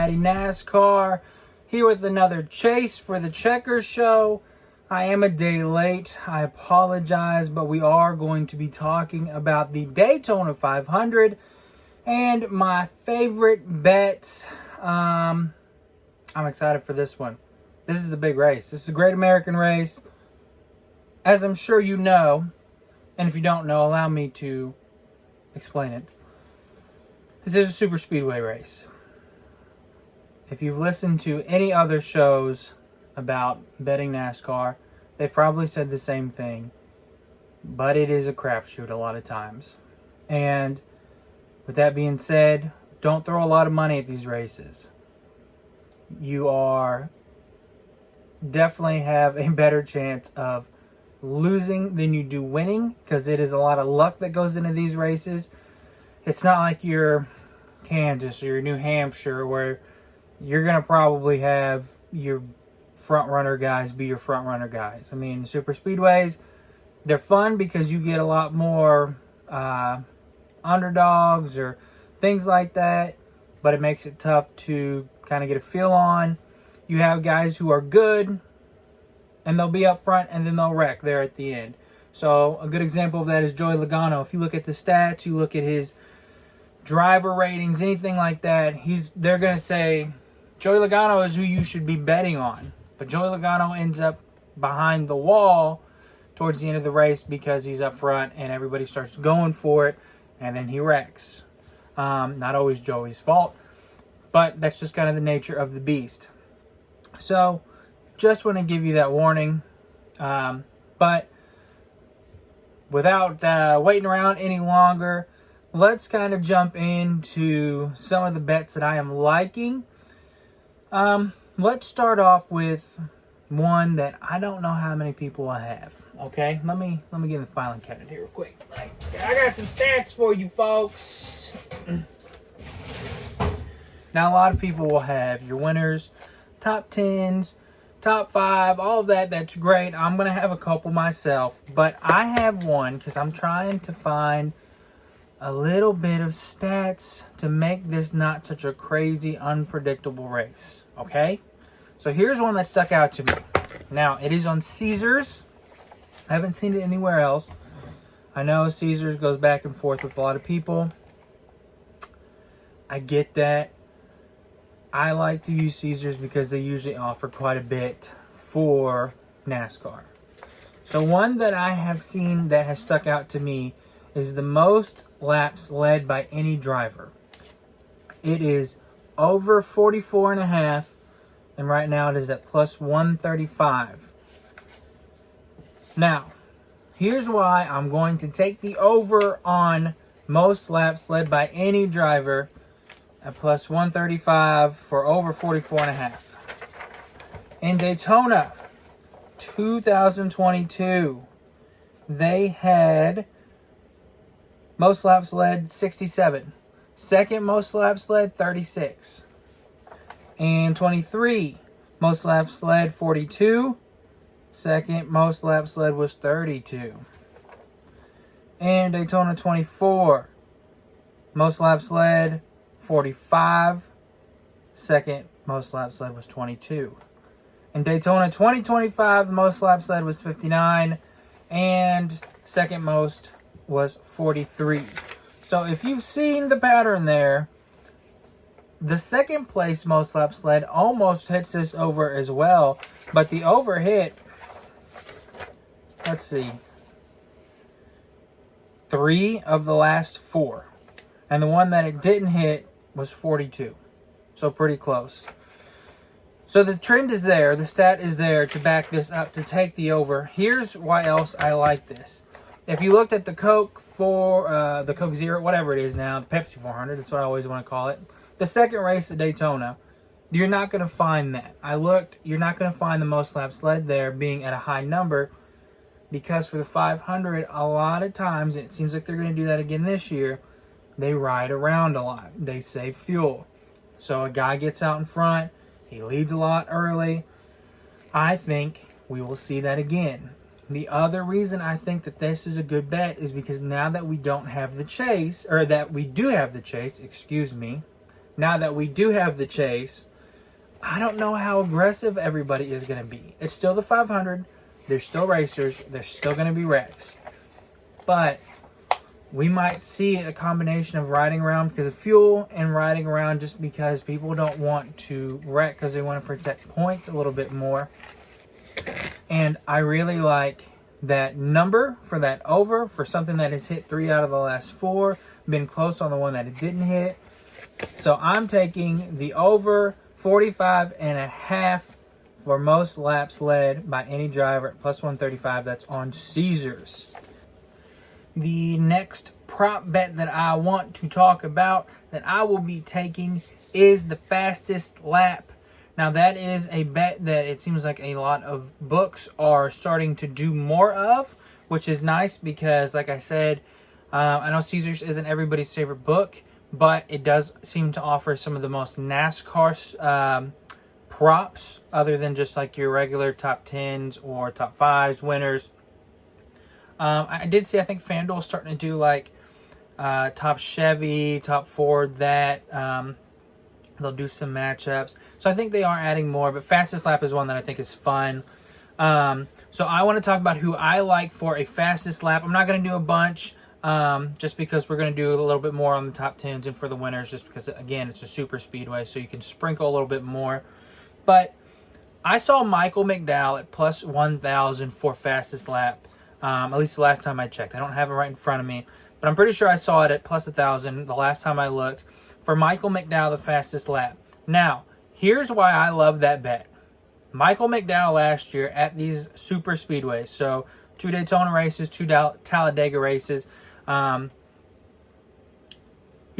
Cincinnati NASCAR, here with another Chase for the Checkers show. I am a day late. I apologize, but we are going to be talking about the Daytona 500 and my favorite bets. I'm excited for this one. This is a big race. This is a great American race. As I'm sure you know, and if you don't know, allow me to explain it. This is a super speedway race. If you've listened to any other shows about betting NASCAR, they've probably said the same thing. But it is a crapshoot a lot of times. And with that being said, don't throw a lot of money at these races. You are definitely have a better chance of losing than you do winning, because it is a lot of luck that goes into these races. It's not like your Kansas or your New Hampshire where you're going to probably have your front runner guys be your front runner guys. I mean, super speedways, they're fun because you get a lot more underdogs or things like that, but it makes it tough to kind of get a feel on. You have guys who are good and they'll be up front and then they'll wreck there at the end. So a good example of that is Joey Logano. If you look at the stats, you look at his driver ratings, anything like that, they're going to say Joey Logano is who you should be betting on. But Joey Logano ends up behind the wall towards the end of the race because he's up front and everybody starts going for it, and then he wrecks. Not always Joey's fault, but that's just kind of the nature of the beast. So just want to give you that warning. But without waiting around any longer, let's kind of jump into some of the bets that I am liking. Let's start off with one that I don't know how many people will have. Okay, let me get in the filing cabinet here real quick. I got some stats for you folks. Now, a lot of people will have your winners, top 10s, top 5, all of that. That's great. I'm going to have a couple myself, but I have one because I'm trying to find a little bit of stats to make this not such a crazy, unpredictable race. Okay? So here's one that stuck out to me. Now, it is on Caesars. I haven't seen it anywhere else. I know Caesars goes back and forth with a lot of people. I get that. I like to use Caesars because they usually offer quite a bit for NASCAR. So one that I have seen that has stuck out to me is the most laps led by any driver. It is over 44.5, and right now it is at plus 135. Now, here's why I'm going to take the over on most laps led by any driver at plus 135 for over 44.5. In Daytona 2022, they had most laps led 67. Second most laps led 36. And 23, most laps led 42. Second most laps led was 32. And Daytona 24, most laps led 45. Second most laps led was 22. In Daytona 2025, the most laps led was 59. And second most was 43. So if you've seen the pattern there, the second place most laps led almost hits this over as well, but the over hit, let's see, 3 of the last 4, and the one that it didn't hit was 42. So pretty close. So the trend is there, the stat is there to back this up, to take the over. Here's why else I like this. If you looked at the Coke the Coke Zero, whatever it is now, the Pepsi 400, that's what I always want to call it, the second race at Daytona, you're not going to find that. I looked, you're not going to find the most laps led there being at a high number, because for the 500, a lot of times, and it seems like they're going to do that again this year, they ride around a lot. They save fuel. So a guy gets out in front, he leads a lot early. I think we will see that again. The other reason I think that this is a good bet is because now that we don't have the chase, or that we do have the chase, excuse me, now that we do have the chase, I don't know how aggressive everybody is going to be. It's still the 500. There's still racers. There's still going to be wrecks. But we might see a combination of riding around because of fuel and riding around just because people don't want to wreck because they want to protect points a little bit more. And I really like that number for that over, for something that has hit 3 out of the last 4, been close on the one that it didn't hit. So I'm taking the over 45.5 for most laps led by any driver at plus 135. That's on Caesars. The next prop bet that I want to talk about that I will be taking is the fastest lap. Now that is a bet that it seems like a lot of books are starting to do more of, which is nice because, like I said, I know Caesars isn't everybody's favorite book, but it does seem to offer some of the most NASCAR props other than just like your regular top 10s or top 5s winners. I did see, I think FanDuel starting to do like top Chevy, top Ford, that they'll do some matchups. So I think they are adding more, but fastest lap is one that I think is fun. So I want to talk about who I like for a fastest lap. I'm not going to do a bunch just because we're going to do a little bit more on the top 10s and for the winners, just because, again, it's a super speedway, so you can sprinkle a little bit more. But I saw Michael McDowell at plus 1,000 for fastest lap. At least the last time I checked. I don't have it right in front of me, but I'm pretty sure I saw it at plus 1,000 the last time I looked for Michael McDowell, the fastest lap. Now, here's why I love that bet. Michael McDowell last year at these super speedways, so 2 Daytona races, 2 Talladega races, he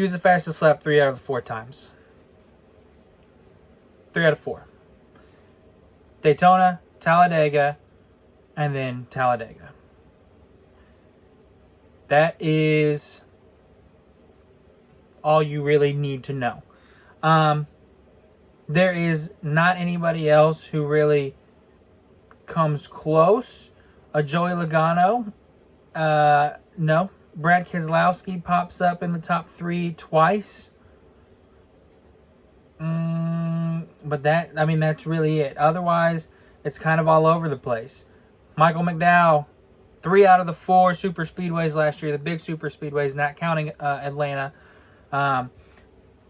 was the fastest lap 3 out of the 4 times. 3 out of 4. Daytona, Talladega, and then Talladega. That is all you really need to know. There is not anybody else who really comes close. Joey Logano, no. Brad Keselowski pops up in the top 3 twice. But that's really it. Otherwise, it's kind of all over the place. Michael McDowell, 3 out of the 4 super speedways last year, the big super speedways, not counting Atlanta,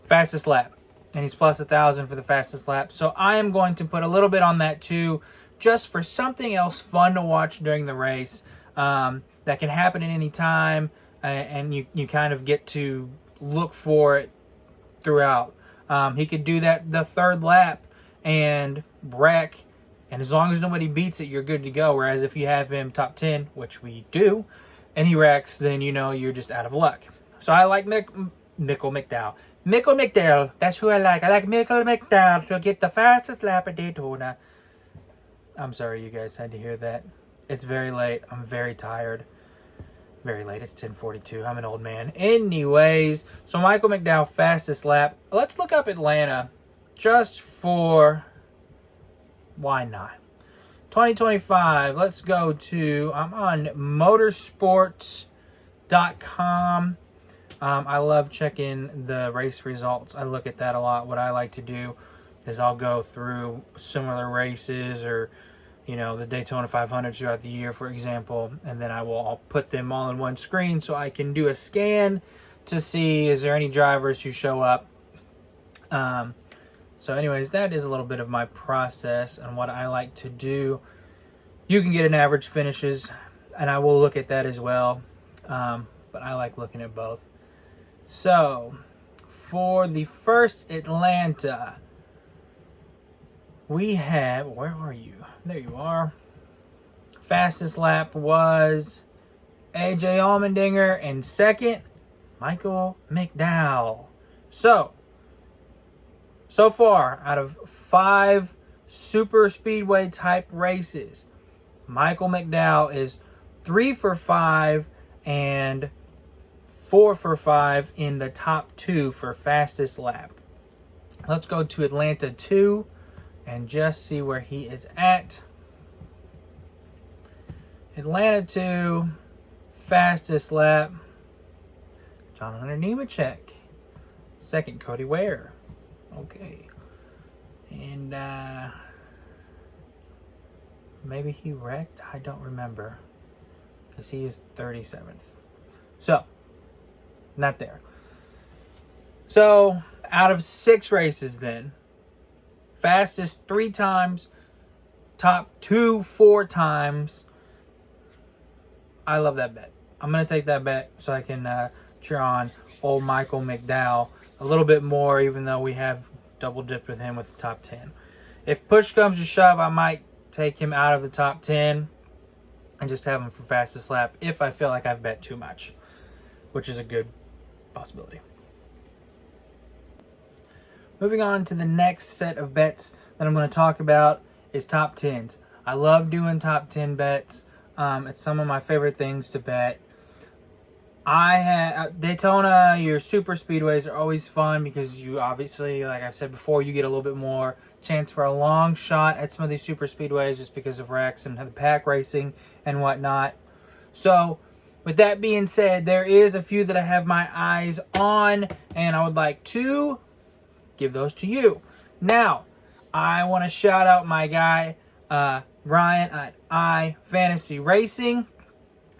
fastest lap. And he's plus 1,000 for the fastest lap. So I am going to put a little bit on that too, just for something else fun to watch during the race that can happen at any time, and you kind of get to look for it throughout. He could do that the 3rd lap and wreck, and as long as nobody beats it, you're good to go. Whereas if you have him top 10, which we do, and he wrecks, then you're just out of luck. So I like Michael McDowell. Michael McDowell, that's who I like. I like Michael McDowell to get the fastest lap at Daytona. I'm sorry you guys had to hear that. It's very late. I'm very tired. Very late. It's 10:42. I'm an old man. Anyways, so Michael McDowell, fastest lap. Let's look up Atlanta just for... why not? 2025. Let's go to... I'm on motorsports.com. I love checking the race results. I look at that a lot. What I like to do is I'll go through similar races or, the Daytona 500 throughout the year, for example, and then I'll put them all in one screen so I can do a scan to see is there any drivers who show up. So anyways, that is a little bit of my process and what I like to do. You can get an average finishes, and I will look at that as well, but I like looking at both. So, for the first Atlanta, we have... where are you? There you are. Fastest lap was AJ Allmendinger, and second, Michael McDowell. So far, out of 5 super speedway type races, Michael McDowell is 3 for 5 and 4 for 5 in the top 2 for fastest lap. Let's go to Atlanta 2 and just see where he is at. Atlanta 2, fastest lap, John Hunter Nemechek. Second, Cody Ware. Okay. And maybe he wrecked? I don't remember. Because he is 37th. So, not there. So, out of 6 races then, fastest 3 times, top 2 4 times. I love that bet. I'm going to take that bet so I can cheer on old Michael McDowell a little bit more, even though we have double dipped with him with the top 10. If push comes to shove, I might take him out of the top 10 and just have him for fastest lap if I feel like I've bet too much, which is a good possibility. Moving on to the next set of bets that I'm going to talk about is top 10s. I love doing top 10 bets. It's some of my favorite things to bet. I have Daytona, your super speedways are always fun because you obviously, like I said before, you get a little bit more chance for a long shot at some of these super speedways just because of wrecks and the pack racing and whatnot. So, with that being said, there is a few that I have my eyes on, and I would like to give those to you. Now, I want to shout out my guy, Ryan at iFantasy Racing.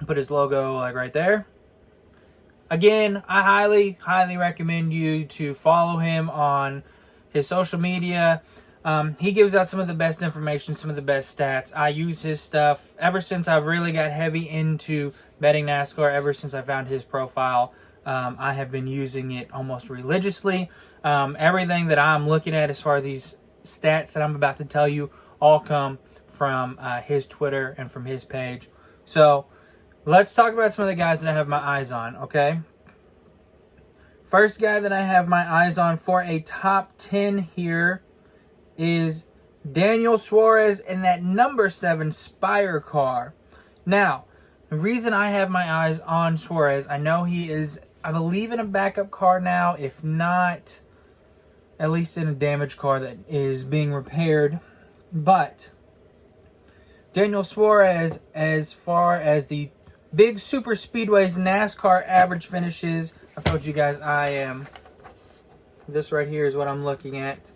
Put his logo like right there. Again, I highly recommend you to follow him on his social media. He gives out some of the best information, some of the best stats. I use his stuff ever since I've really got heavy into betting NASCAR, ever since I found his profile. I have been using it almost religiously. Everything that I'm looking at as far as these stats that I'm about to tell you all come from his Twitter and from his page. So, let's talk about some of the guys that I have my eyes on, okay? First guy that I have my eyes on for a top 10 here is Daniel Suarez in that number 7 Spire car. Now, the reason I have my eyes on Suarez, I know he is, I believe, in a backup car now, if not, at least in a damaged car that is being repaired. But Daniel Suarez, as far as the big super speedways NASCAR average finishes, I've told you guys this right here is what I'm looking at.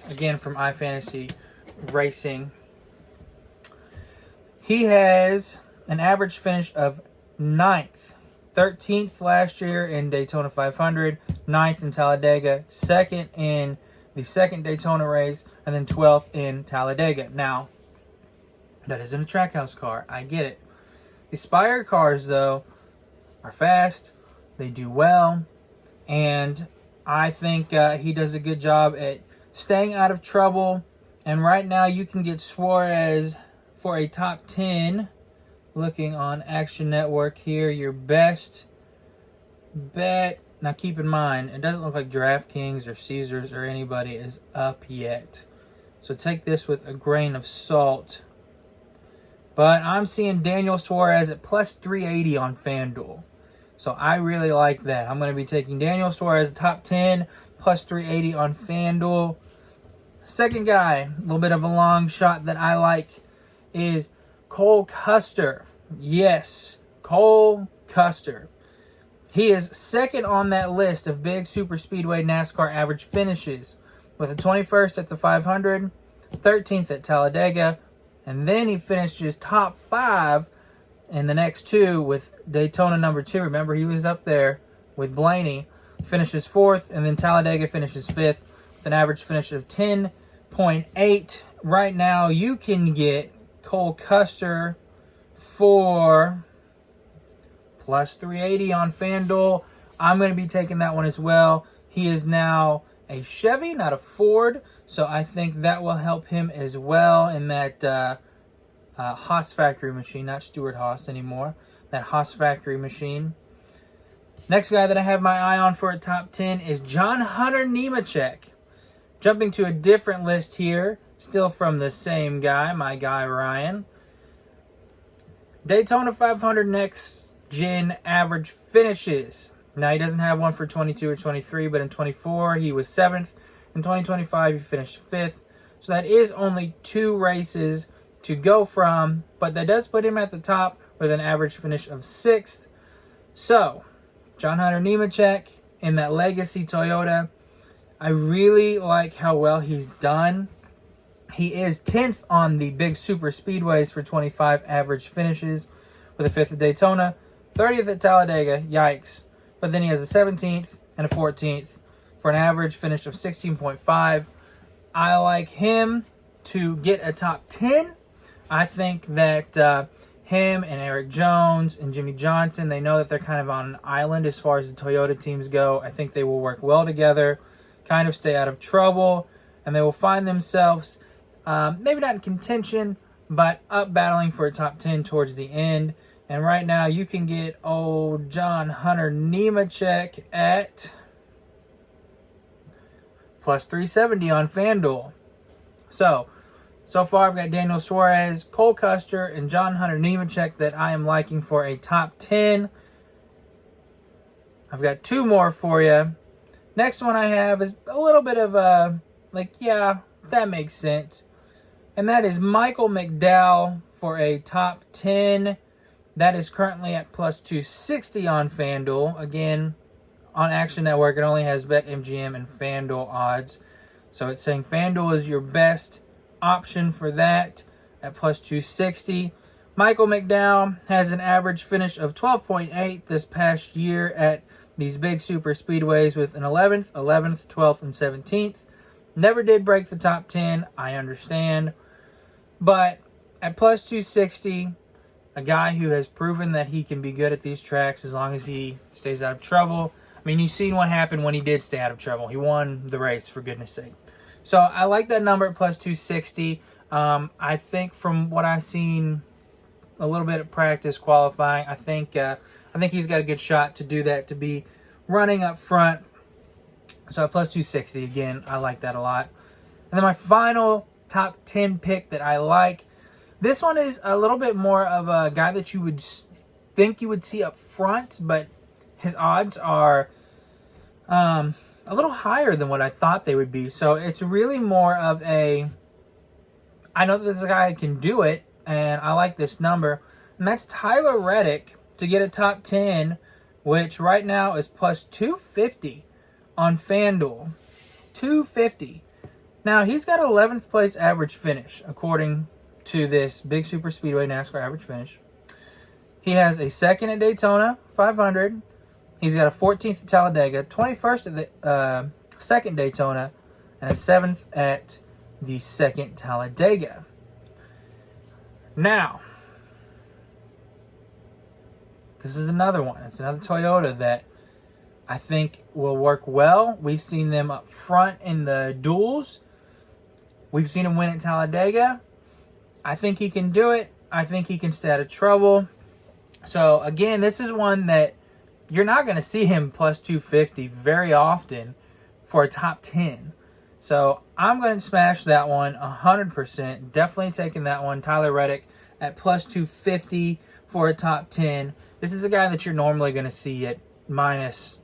Again, from iFantasy Racing. He has an average finish of 9th, 13th last year in Daytona 500, 9th in Talladega, 2nd in the 2nd Daytona race, and then 12th in Talladega. Now, that isn't a Trackhouse car. I get it. The Spire cars, though, are fast. They do well. And I think he does a good job at staying out of trouble. And right now, you can get Suarez for a top 10. Looking on Action Network here, your best bet. Now, keep in mind, it doesn't look like DraftKings or Caesars or anybody is up yet. So take this with a grain of salt. But I'm seeing Daniel Suarez at plus 380 on FanDuel. So I really like that. I'm going to be taking Daniel Suarez top 10, plus 380 on FanDuel. Second guy, a little bit of a long shot that I like, is Cole Custer. Yes, Cole Custer. He is second on that list of big super speedway NASCAR average finishes, with a 21st at the 500, 13th at Talladega, and then he finishes top 5 in the next 2 with Daytona number 2. Remember, he was up there with Blaney. Finishes 4th, and then Talladega finishes 5th with an average finish of 10.8. Right now, you can get Cole Custer for plus 380 on FanDuel. I'm going to be taking that one as well. He is now a Chevy, not a Ford, so I think that will help him as well in that Haas factory machine, not Stewart Haas anymore, that Haas factory machine. Next guy that I have my eye on for a top 10 is John Hunter Nemechek. Jumping to a different list here, still from the same guy, my guy Ryan. Daytona 500 next gen average finishes. Now, he doesn't have one for 22 or 23, but in 24, he was 7th. In 2025, he finished 5th. So that is only 2 races to go from, but that does put him at the top with an average finish of 6th. So, John Hunter Nemechek in that Legacy Toyota. I really like how well he's done. He is 10th on the big super speedways for 25 average finishes, with a 5th at Daytona, 30th at Talladega, yikes. But then he has a 17th and a 14th for an average finish of 16.5. I like him to get a top 10. I think that him and Eric Jones and Jimmy Johnson, they know that they're kind of on an island as far as the Toyota teams go. I think they will work well together, kind of stay out of trouble, and they will find themselves maybe not in contention, but up battling for a top 10 towards the end. And right now you can get old John Hunter Nemechek at plus 370 on FanDuel. So far I've got Daniel Suarez, Cole Custer, and John Hunter Nemechek that I am liking for a top 10. I've got two more for you. Next one I have is a little bit of a, yeah, that makes sense. And that is Michael McDowell for a top 10. That is currently at plus 260 on FanDuel. Again, on Action Network, it only has BetMGM and FanDuel odds. So it's saying FanDuel is your best option for that at plus 260. Michael McDowell has an average finish of 12.8 this past year at these big super speedways with an 11th, 12th, and 17th. Never did break the top 10, I understand. But at plus 260, a guy who has proven that he can be good at these tracks as long as he stays out of trouble. I mean, you've seen what happened when he did stay out of trouble. He won the race, for goodness sake. So I like that number at plus 260. I think from what I've seen a little bit of practice qualifying, I think he's got a good shot to do that, to be running up front. So at plus 260, again, I like that a lot. And then my final top 10 pick that I like, this one is a little bit more of a guy that you would think you would see up front, but his odds are a little higher than what I thought they would be. So it's really more of a, I know that this guy can do it, and I like this number. And that's Tyler Reddick to get a top 10, which right now is plus 250 on FanDuel. 250. Now, he's got 11th place average finish, according to this Big Super Speedway NASCAR average finish. He has a 2nd at Daytona 500. He's got a 14th at Talladega, 21st at the 2nd Daytona, and a 7th at the 2nd Talladega. Now, this is another one. It's another Toyota that I think will work well. We've seen them up front in the duels. We've seen him win at Talladega. I think he can do it. I think he can stay out of trouble. So, again, this is one that you're not going to see him plus 250 very often for a top 10. So, I'm going to smash that one 100%. Definitely taking that one. Tyler Reddick at plus 250 for a top 10. This is a guy that you're normally going to see at minus,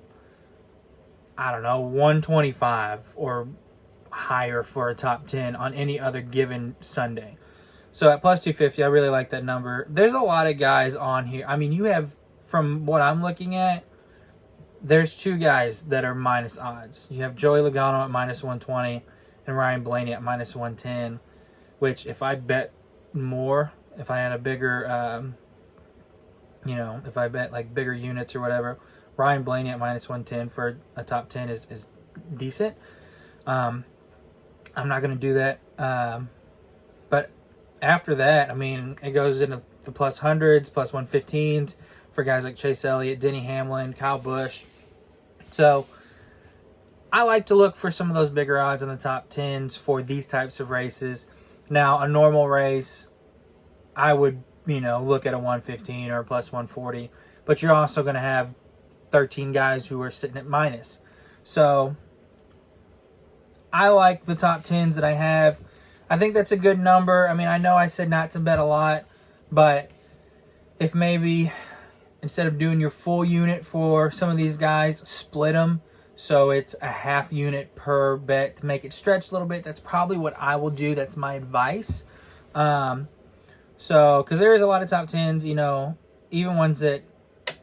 I don't know, 125 or higher for a top 10 on any other given Sunday. So at plus 250, I really like that number. There's a lot of guys on here. I mean, you have, from what I'm looking at, there's two guys that are minus odds. You have Joey Logano at minus 120 and Ryan Blaney at minus 110, which if I bet more, if I had a bigger, if I bet like bigger units or whatever, Ryan Blaney at minus 110 for a top 10 is decent. I'm not going to do that. But after that, I mean, it goes into the plus hundreds, plus 115s for guys like Chase Elliott, Denny Hamlin, Kyle Busch. So I like to look for some of those bigger odds in the top 10s for these types of races. Now, a normal race, I would, look at a 115 or a plus 140. But you're also going to have 13 guys who are sitting at minus. So I like the top 10s that I have. I think that's a good number. I mean, I know I said not to bet a lot, but if maybe instead of doing your full unit for some of these guys, split them so it's a half unit per bet to make it stretch a little bit. That's probably what I will do. That's my advice. Because there is a lot of top 10s, even ones that,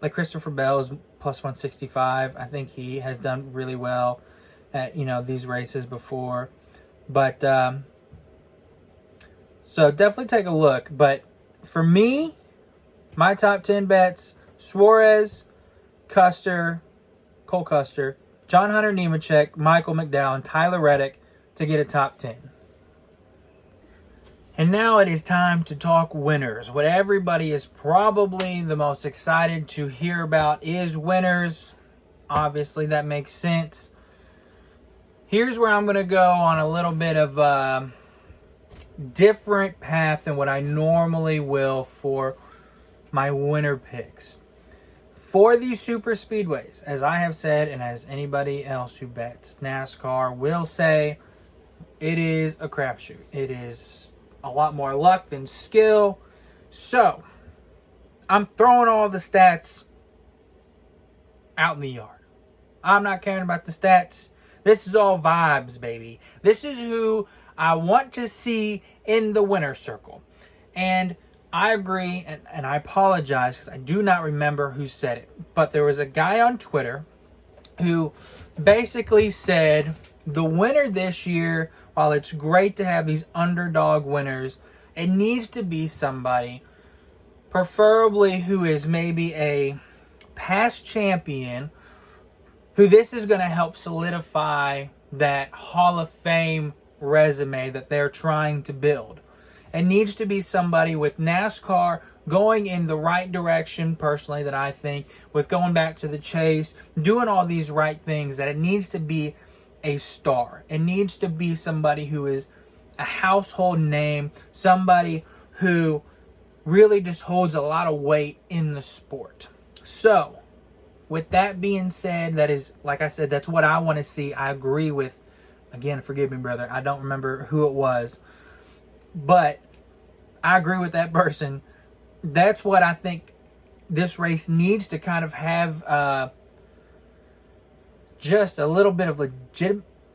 like Christopher Bell is plus 165. I think he has done really well. at these races before. But so definitely take a look. But for me, my top 10 bets: Suarez, Custer, Cole Custer, John Hunter Nemechek, Michael McDowell, and Tyler Reddick to get a top 10. And now it is time to talk winners. What everybody is probably the most excited to hear about is winners. Obviously, that makes sense. Here's where I'm going to go on a little bit of a different path than what I normally will for my winner picks. For these super speedways, as I have said, and as anybody else who bets NASCAR will say, it is a crapshoot. It is a lot more luck than skill. So, I'm throwing all the stats out in the yard. I'm not caring about the stats. This is all vibes, baby. This is who I want to see in the winner's circle. And I agree, and I apologize because I do not remember who said it. But there was a guy on Twitter who basically said the winner this year, while it's great to have these underdog winners, it needs to be somebody, preferably who is maybe a past champion, who this is going to help solidify that Hall of Fame resume that they're trying to build. It needs to be somebody with NASCAR going in the right direction, personally, that I think, with going back to the chase, doing all these right things, that it needs to be a star. It needs to be somebody who is a household name, somebody who really just holds a lot of weight in the sport. So, with that being said, that is, like I said, that's what I want to see. I agree with, again, forgive me, brother, I don't remember who it was, but I agree with that person. That's what I think this race needs to kind of have just a little bit of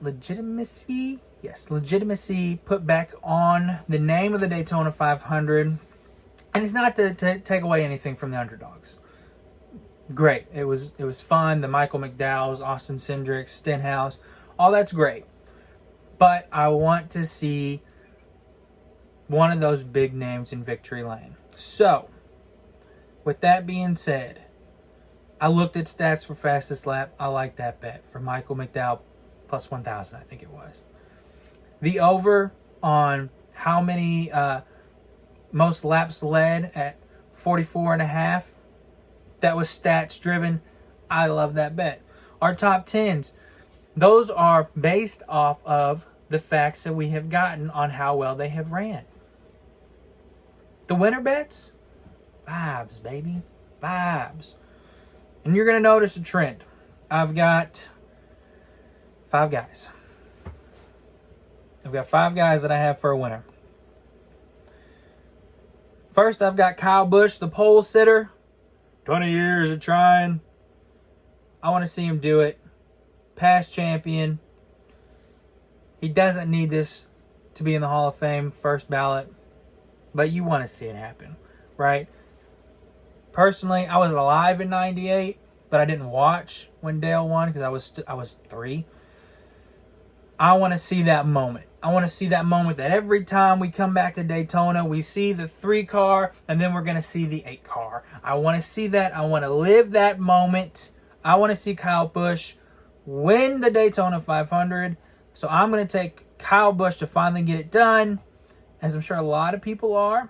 legitimacy. Yes, legitimacy put back on the name of the Daytona 500. And it's not to take away anything from the underdogs. Great. It was fun. The Michael McDowells, Austin Cindric, Stenhouse, all that's great. But I want to see one of those big names in victory lane. So, with that being said, I looked at stats for fastest lap. I like that bet for Michael McDowell plus 1,000, I think it was. The over on how many most laps led at 44.5. That was stats driven. I love that bet. Our top 10s, those are based off of the facts that we have gotten on how well they have ran. The winner bets, vibes, baby, vibes. And you're going to notice a trend. I've got 5 guys. I've got 5 guys that I have for a winner. First, I've got Kyle Busch, the pole sitter. 20 years of trying. I want to see him do it. Past champion. He doesn't need this to be in the Hall of Fame, first ballot. But you want to see it happen, right? Personally, I was alive in '98, but I didn't watch when Dale won because I was 3. I want to see that moment. I want to see that moment that every time we come back to Daytona, we see the 3 car, and then we're going to see the 8 car. I want to see that. I want to live that moment. I want to see Kyle Busch win the Daytona 500. So I'm going to take Kyle Busch to finally get it done, as I'm sure a lot of people are.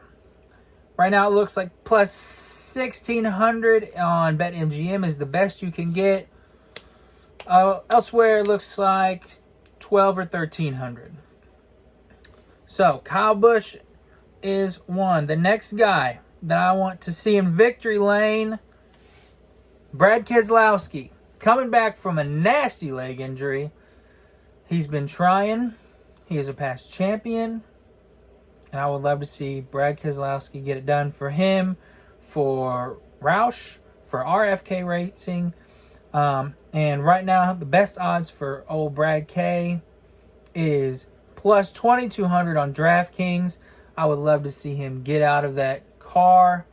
Right now it looks like plus 1,600 on BetMGM is the best you can get. Elsewhere it looks like 12 or 1,300. So Kyle Busch is one. The next guy that I want to see in victory lane, Brad Keselowski, coming back from a nasty leg injury. He's been trying. He is a past champion. And I would love to see Brad Keselowski get it done for him, for Roush, for RFK Racing. And right now, the best odds for old Brad K is plus 2,200 on DraftKings. I would love to see him get out of that car,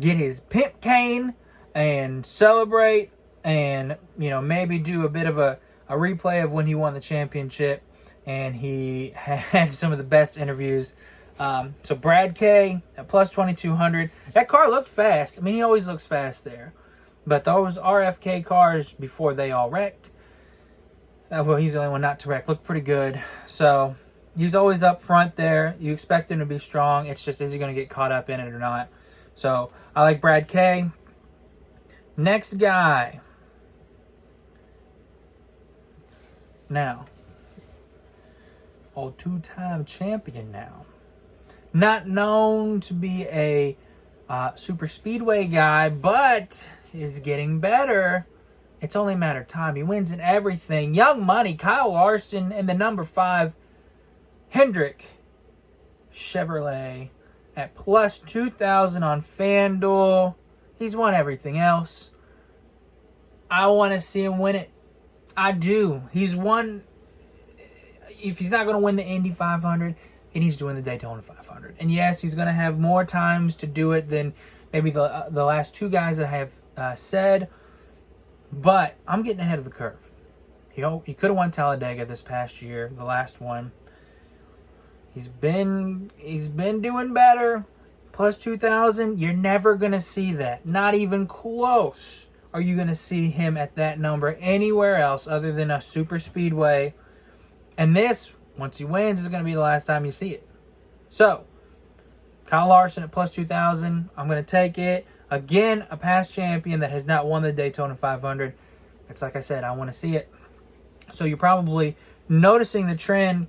get his pimp cane, and celebrate, and maybe do a bit of a a replay of when he won the championship, and he had some of the best interviews. So Brad K at plus 2,200. That car looked fast. I mean, he always looks fast there. But those RFK cars, before they all wrecked, well, he's the only one not to wreck, looked pretty good. So he's always up front there. You expect him to be strong. It's just, is he going to get caught up in it or not? So I like Brad K. Next guy. Now, old two-time champion now. Not known to be a super speedway guy, but is getting better. It's only a matter of time. He wins in everything. Young Money, Kyle Larson, and the number 5, Hendrick Chevrolet at plus 2,000 on FanDuel. He's won everything else. I want to see him win it. I do. He's won. If he's not going to win the Indy 500, he needs to win the Daytona 500. And yes, he's going to have more times to do it than maybe the last two guys that I have said. But I'm getting ahead of the curve. He could have won Talladega this past year, the last one. He's been doing better. Plus 2,000, you're never going to see that. Not even close are you going to see him at that number anywhere else other than a super speedway. And this, once he wins, is going to be the last time you see it. So, Kyle Larson at plus 2,000. I'm going to take it. Again, a past champion that has not won the Daytona 500. It's like I said, I want to see it. So you're probably noticing the trend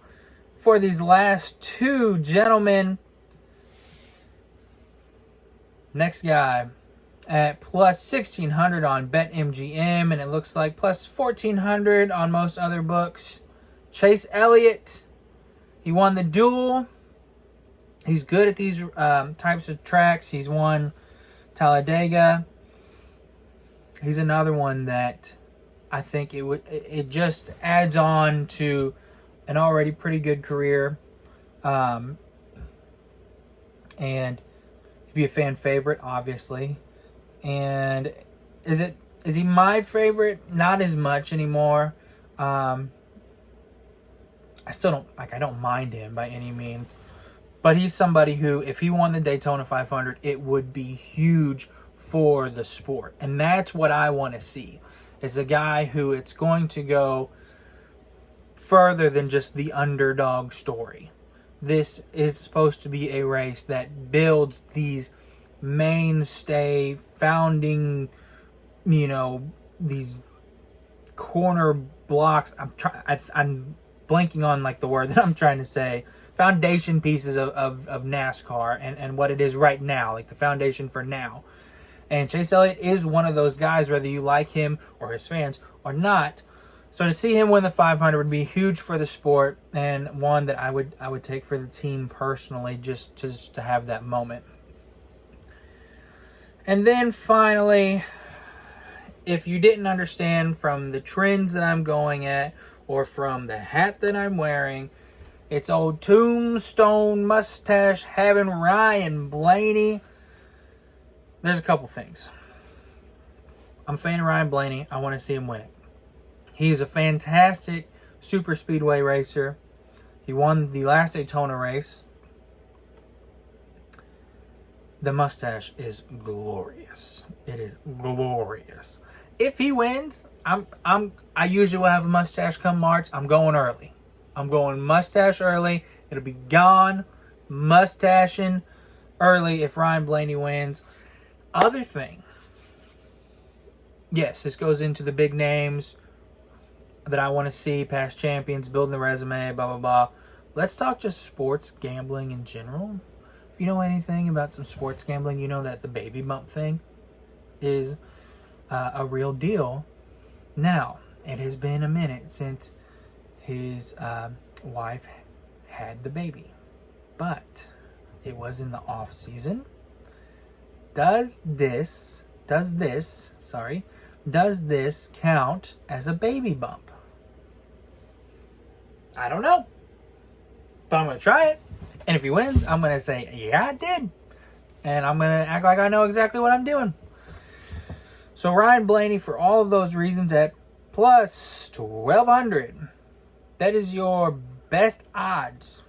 for these last two gentlemen. Next guy at plus 1,600 on BetMGM, and it looks like plus 1,400 on most other books. Chase Elliott. He won the duel. He's good at these types of tracks. He's won Talladega. He's another one that I think it just adds on to an already pretty good career, and he'd be a fan favorite, obviously. And is he my favorite? Not as much anymore. I still don't mind him by any means. But he's somebody who, if he won the Daytona 500, it would be huge for the sport. And that's what I want to see, is a guy who it's going to go further than just the underdog story. This is supposed to be a race that builds these mainstay, founding, these corner blocks. I'm blanking on the word that I'm trying to say. Foundation pieces of NASCAR and what it is right now, like the foundation for now. And Chase Elliott is one of those guys, whether you like him or his fans or not. So to see him win the 500 would be huge for the sport, and one that I would take for the team personally, just to have that moment. And then finally, if you didn't understand from the trends that I'm going at or from the hat that I'm wearing, it's old tombstone mustache having Ryan Blaney. There's a couple things. I'm a fan of Ryan Blaney. I want to see him win it. He's a fantastic super speedway racer. He won the last Daytona race. The mustache is glorious. It is glorious. If he wins, I usually will have a mustache come March. I'm going early. I'm going mustache early. It'll be gone. Mustaching early if Ryan Blaney wins. Other thing. Yes, this goes into the big names that I want to see, past champions, building the resume, blah, blah, blah. Let's talk just sports gambling in general. If you know anything about some sports gambling, you know that the baby bump thing is a real deal. Now, it has been a minute since his wife had the baby, but it was in the off season. Does this count as a baby bump? I don't know, but I'm going to try it. And if he wins, I'm going to say, yeah, I did. And I'm going to act like I know exactly what I'm doing. So Ryan Blaney, for all of those reasons, at plus 1,200. That is your best odds.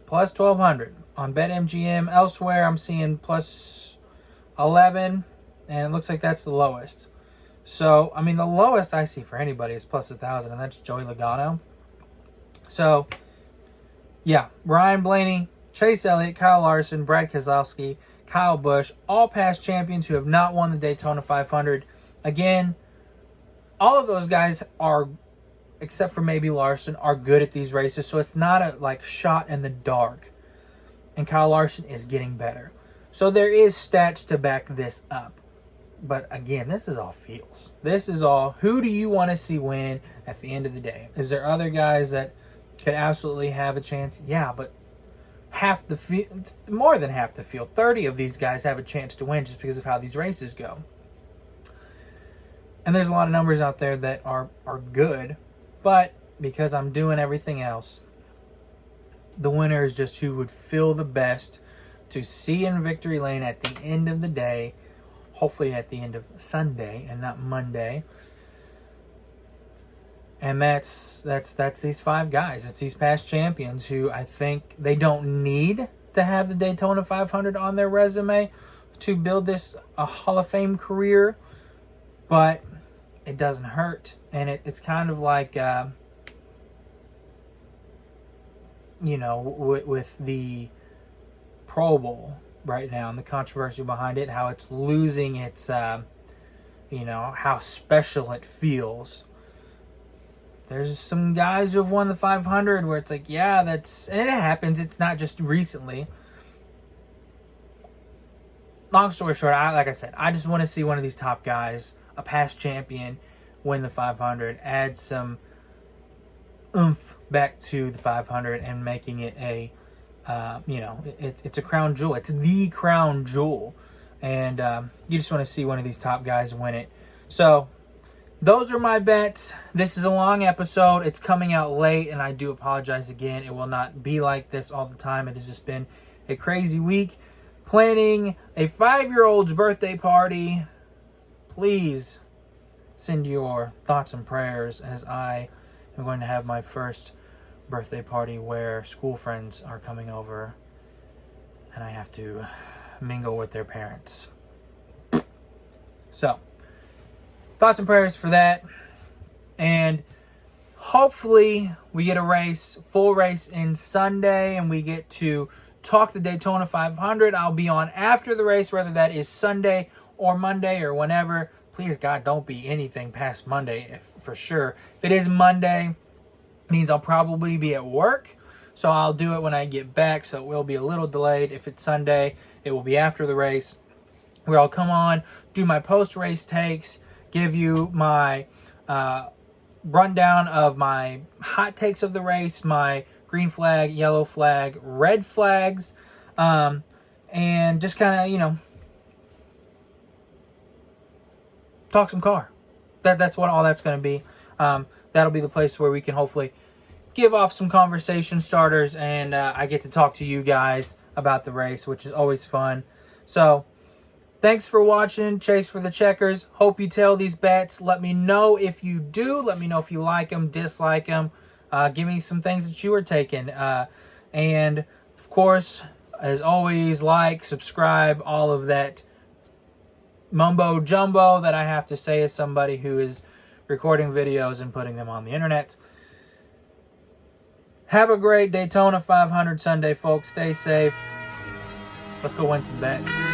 Plus 1,200. On BetMGM, elsewhere, I'm seeing plus 11. And it looks like that's the lowest. So, I mean, the lowest I see for anybody is plus 1,000. And that's Joey Logano. So, yeah. Ryan Blaney, Chase Elliott, Kyle Larson, Brad Keselowski, Kyle Busch, all past champions who have not won the Daytona 500. Again, all of those guys are, except for maybe Larson, are good at these races. So it's not a shot in the dark. And Kyle Larson is getting better. So there is stats to back this up. But again, this is all feels. This is all, who do you want to see win at the end of the day? Is there other guys that could absolutely have a chance? Yeah, but half the field, more than half the field, 30 of these guys have a chance to win just because of how these races go. And there's a lot of numbers out there that are good, but because I'm doing everything else, the winner is just who would feel the best to see in victory lane at the end of the day, hopefully at the end of Sunday and not Monday. And that's these 5 guys. It's these past champions who I think they don't need to have the Daytona 500 on their resume to build this a Hall of Fame career, but it doesn't hurt. And it's kind of like, with the Pro Bowl right now and the controversy behind it, how it's losing its, how special it feels. There's some guys who have won the 500 where it's like, yeah, and it happens. It's not just recently. Long story short, like I said, I just want to see one of these top guys, a past champion, win the 500, add some oomph back to the 500 and making it a, it's a crown jewel. It's the crown jewel. And you just want to see one of these top guys win it. So those are my bets. This is a long episode. It's coming out late, and I do apologize again. It will not be like this all the time. It has just been a crazy week. Planning a 5-year-old's birthday party. Please send your thoughts and prayers as I am going to have my first birthday party where school friends are coming over and I have to mingle with their parents. So, thoughts and prayers for that. And hopefully we get a full race in Sunday, and we get to talk the Daytona 500. I'll be on after the race, whether that is Sunday or Monday or whenever. Please, God, don't be anything past Monday for sure. If it is Monday, it means I'll probably be at work. So I'll do it when I get back, so it will be a little delayed. If it's Sunday, it will be after the race, where I'll come on, do my post-race takes, give you my rundown of my hot takes of the race, my green flag, yellow flag, red flags, and just kind of, talk some car. That's what all that's going to be. That'll be the place where we can hopefully give off some conversation starters, and I get to talk to you guys about the race, which is always fun. So, thanks for watching Chase for the Checkers. Hope you tail these bets. Let me know if you do. Let me know if you like them, dislike them. Give me some things that you are taking. And, of course, as always, like, subscribe, all of that mumbo jumbo that I have to say as somebody who is recording videos and putting them on the internet. Have a great Daytona 500 Sunday, folks. Stay safe. Let's go win some bets.